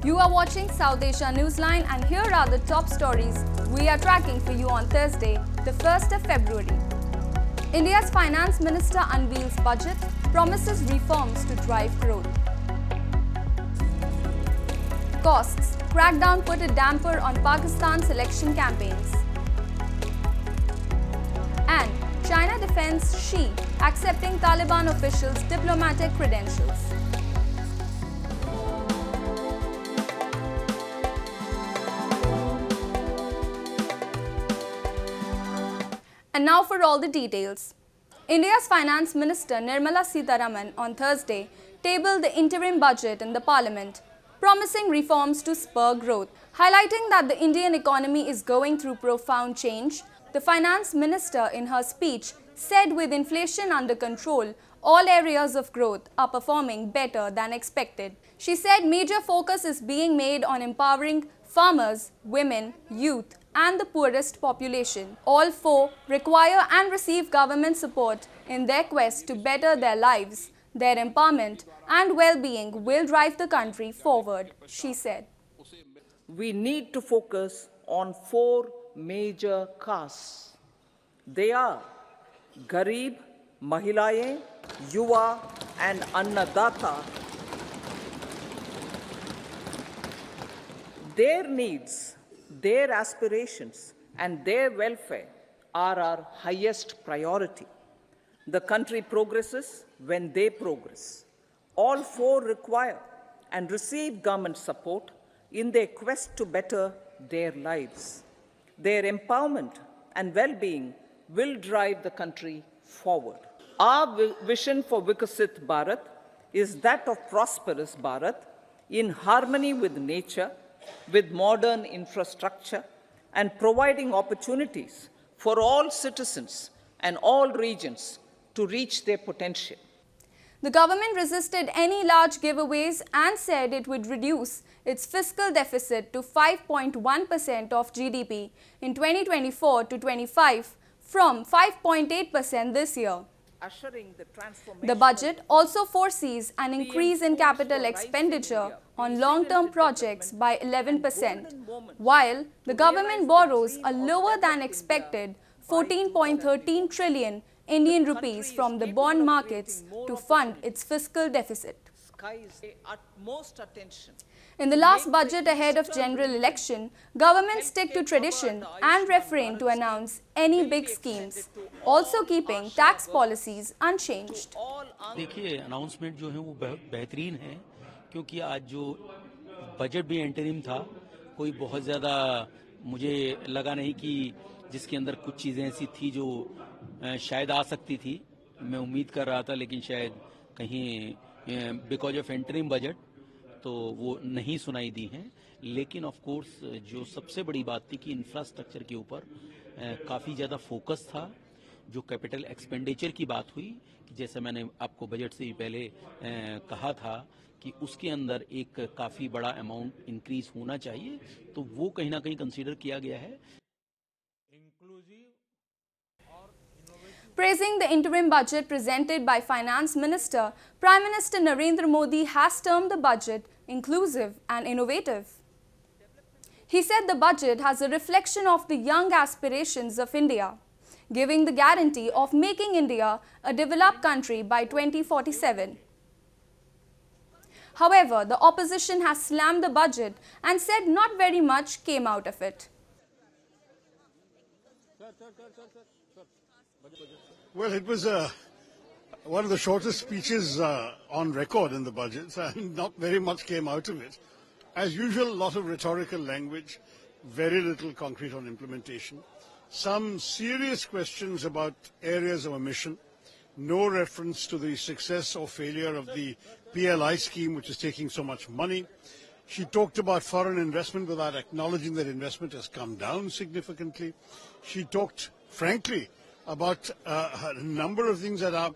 You are watching South Asia Newsline, and here are the top stories we are tracking for you on Thursday, the 1st of February. India's Finance Minister unveils budget, promises reforms to drive growth. Costs. Crackdown put a damper on Pakistan's election campaigns. And China defends Xi accepting Taliban officials' diplomatic credentials. And now for all the details. India's Finance Minister Nirmala Sitharaman on Thursday tabled the interim budget in the Parliament, promising reforms to spur growth. Highlighting that the Indian economy is going through profound change, the Finance Minister in her speech said with inflation under control, all areas of growth are performing better than expected. She said major focus is being made on empowering farmers, women, youth, and the poorest population. All four require and receive government support in their quest to better their lives. Their empowerment and well-being will drive the country forward, she said. We need to focus on four major castes. They are Garib, Mahilaye, Yuva, and Annadata. Their needs, their aspirations, and their welfare are our highest priority. The country progresses when they progress. All four require and receive government support in their quest to better their lives. Their empowerment and well-being will drive the country forward. Our vision for Vikasit Bharat is that of prosperous Bharat in harmony with nature, with modern infrastructure, and providing opportunities for all citizens and all regions to reach their potential. The government resisted any large giveaways and said it would reduce its fiscal deficit to 5.1% of GDP in 2024 to 25 from 5.8% this year. The budget also foresees an increase in capital expenditure on long-term projects by 11%, while the government borrows a lower than expected 14.13 trillion Indian rupees from the bond markets to fund its fiscal deficit. In the last budget ahead of general election, government stick to tradition and refrain to announce any big schemes, also keeping tax policies unchanged. देखिए announcement जो है वो बेहतरीन है क्योंकि आज जो budget भी इंटरिम था कोई बहुत ज़्यादा मुझे लगा नहीं कि जिसके अंदर कुछ चीज़ें ऐसी थी जो शायद आ सकती थी मैं उम्मीद कर रहा था लेकिन शायद कहीं बिकॉज ऑफ इंटरिम बजट तो वो नहीं सुनाई दी हैं लेकिन ऑफ कोर्स जो सबसे बड़ी बात थी कि इंफ्रास्ट्रक्चर के ऊपर काफ़ी ज़्यादा फोकस था जो कैपिटल एक्सपेंडिचर की बात हुई जैसे मैंने आपको बजट से ही पहले कहा था कि उसके अंदर एक काफ़ी बड़ा अमाउंट इंक्रीज होना चाहिए तो वो कहीं ना कहीं कंसीडर किया गया है. Praising the interim budget presented by Finance Minister, Prime Minister Narendra Modi has termed the budget inclusive and innovative. He said the budget has a reflection of the young aspirations of India, giving the guarantee of making India a developed country by 2047. However, the opposition has slammed the budget and said not very much came out of it. Well, it was one of the shortest speeches on record in the budget, and not very much came out of it. As usual, a lot of rhetorical language, very little concrete on implementation. Some serious questions about areas of omission, no reference to the success or failure of the PLI scheme, which is taking so much money. She talked about foreign investment without acknowledging that investment has come down significantly. She talked, frankly, about a number of things that are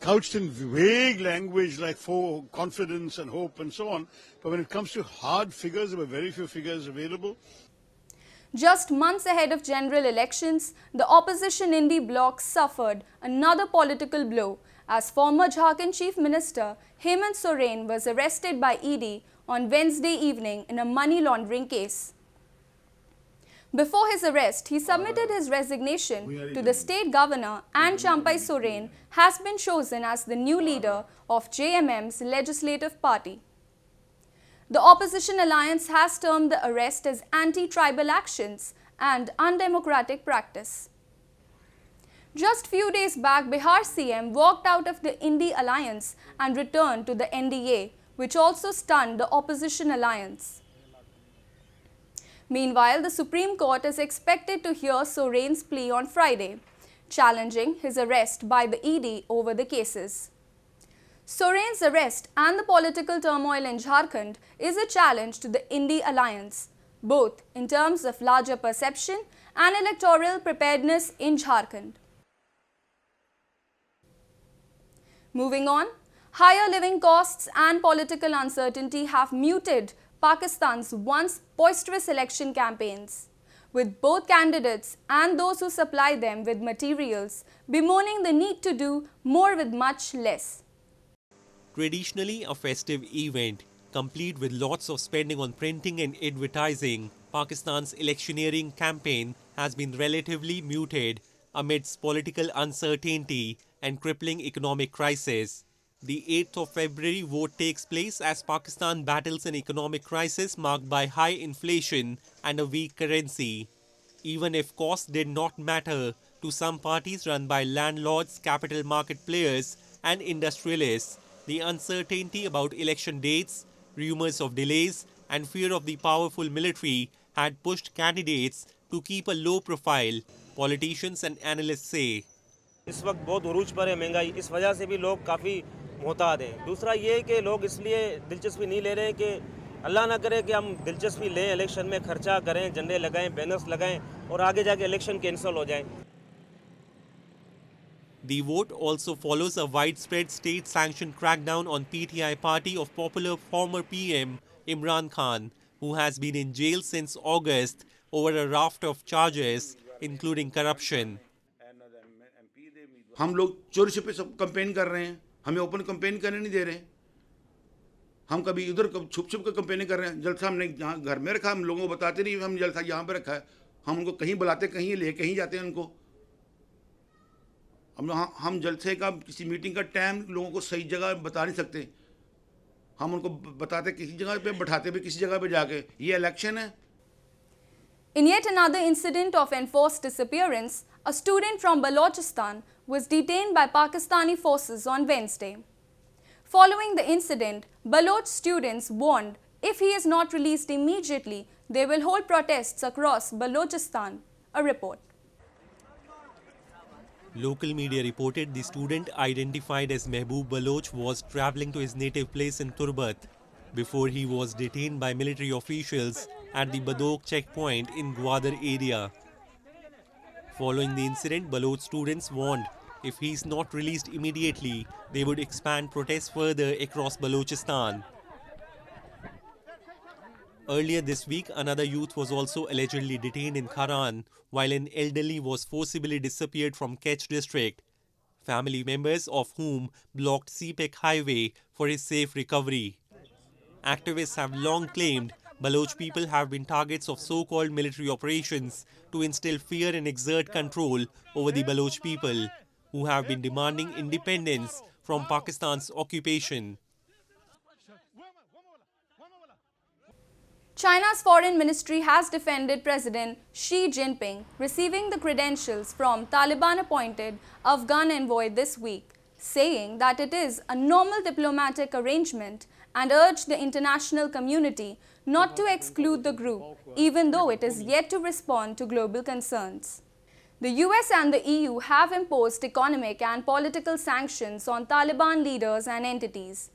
couched in vague language like for confidence and hope and so on. But when it comes to hard figures, there were very few figures available. Just months ahead of general elections, the opposition INDI bloc suffered another political blow as former Jharkhand Chief Minister Hemant Soren was arrested by ED on Wednesday evening in a money laundering case. Before his arrest, he submitted his resignation to the state governor, and Hemant Soren has been chosen as the new leader of JMM's legislative party. The opposition alliance has termed the arrest as anti-tribal actions and undemocratic practice. Just few days back, Bihar CM walked out of the INDI alliance and returned to the NDA, which also stunned the opposition alliance. Meanwhile, the Supreme Court is expected to hear Soren's plea on Friday, challenging his arrest by the ED over the cases. Soren's arrest and the political turmoil in Jharkhand is a challenge to the INDI alliance, both in terms of larger perception and electoral preparedness in Jharkhand. Moving on, higher living costs and political uncertainty have muted Pakistan's once boisterous election campaigns, with both candidates and those who supply them with materials bemoaning the need to do more with much less. Traditionally a festive event, complete with lots of spending on printing and advertising, Pakistan's electioneering campaign has been relatively muted amidst political uncertainty and crippling economic crisis. The 8th of February vote takes place as Pakistan battles an economic crisis marked by high inflation and a weak currency. Even if cost did not matter to some parties run by landlords, capital market players and industrialists, the uncertainty about election dates, rumors of delays and fear of the powerful military had pushed candidates to keep a low profile, politicians and analysts say. इस वक्त बहुत उरूज पर है महंगाई, इस वजह से भी लोग काफ़ी मोहतात हैं। दूसरा ये कि लोग इसलिए दिलचस्पी नहीं ले रहे हैं कि अल्लाह ना करे कि हम दिलचस्पी लें इलेक्शन में, खर्चा करें, झंडे लगाएं, बैनर्स लगाएं और आगे जाके इलेक्शन कैंसिल हो जाए। The vote also follows a widespread state-sanctioned crackdown on PTI party of popular former PM Imran Khan, who has been in jail since August over a raft of charges, including corruption. हम लोग चोरी छिपे सब campaign कर रहे हैं, हमें open campaign करने नहीं दे रहे। हम कभी उधर छुप छुप कर कैंपेन कर रहे हैं। जलसा हमने यहाँ घर में रखा, हम लोगों को बताते नहीं हम जलसा यहाँ पे रखा है। हम उनको कहीं बुलाते, कहीं ले कहीं जाते हैं उनको। हम जलसे का किसी मीटिंग का टाइम लोगों को सही जगह बता नहीं सकते। हम उनको बताते किसी जगह पे, बैठाते भी किसी जगह पे जाके। ये इलेक्शन है। In yet another incident of enforced disappearance, a student from Balochistan was detained by Pakistani forces on Wednesday. Following the incident, Baloch students warned if he is not released immediately, they will hold protests across Balochistan. A report. Local media reported the student, identified as Mehboob Baloch, was travelling to his native place in Turbat before he was detained by military officials at the Baloch checkpoint in Gwadar area. Following the incident, Baloch students warned if he is not released immediately, they would expand protests further across Balochistan. Earlier this week, another youth was also allegedly detained in Kharan, while an elderly was forcibly disappeared from Kech district, family members of whom blocked CPEC highway for his safe recovery. Activists have long claimed Baloch people have been targets of so-called military operations to instill fear and exert control over the Baloch people, who have been demanding independence from Pakistan's occupation. China's foreign ministry has defended President Xi Jinping receiving the credentials from Taliban-appointed Afghan envoy this week, saying that it is a normal diplomatic arrangement and urged the international community not to exclude the group, even though it is yet to respond to global concerns. The US and the EU have imposed economic and political sanctions on Taliban leaders and entities,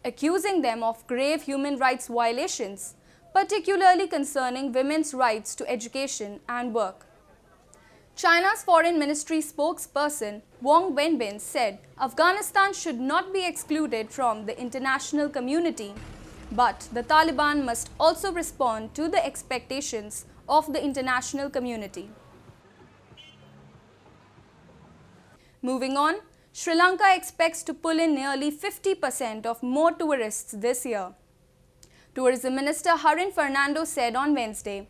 accusing them of grave human rights violations, particularly concerning women's rights to education and work. China's foreign ministry spokesperson Wang Wenbin said Afghanistan should not be excluded from the international community, but the Taliban must also respond to the expectations of the international community. Moving on, Sri Lanka expects to pull in nearly 50% of more tourists this year. Tourism Minister Harin Fernando said on Wednesday,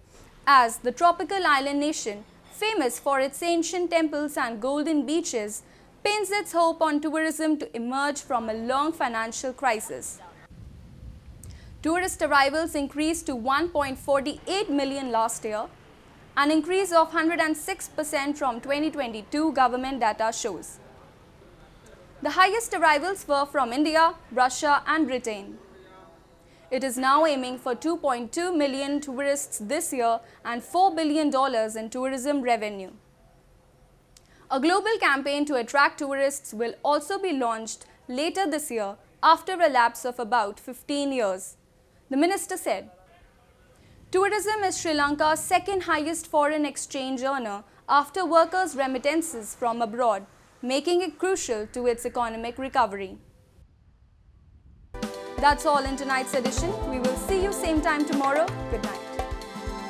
as the tropical island nation, famous for its ancient temples and golden beaches, pins its hope on tourism to emerge from a long financial crisis. Tourist arrivals increased to 1.48 million last year, an increase of 106% from 2022 government data shows. The highest arrivals were from India, Russia and Britain. It is now aiming for 2.2 million tourists this year and $4 billion in tourism revenue. A global campaign to attract tourists will also be launched later this year after a lapse of about 15 years. The minister said, tourism is Sri Lanka's second highest foreign exchange earner after workers' remittances from abroad, making it crucial to its economic recovery. That's all in tonight's edition. We will see you same time tomorrow. Good night.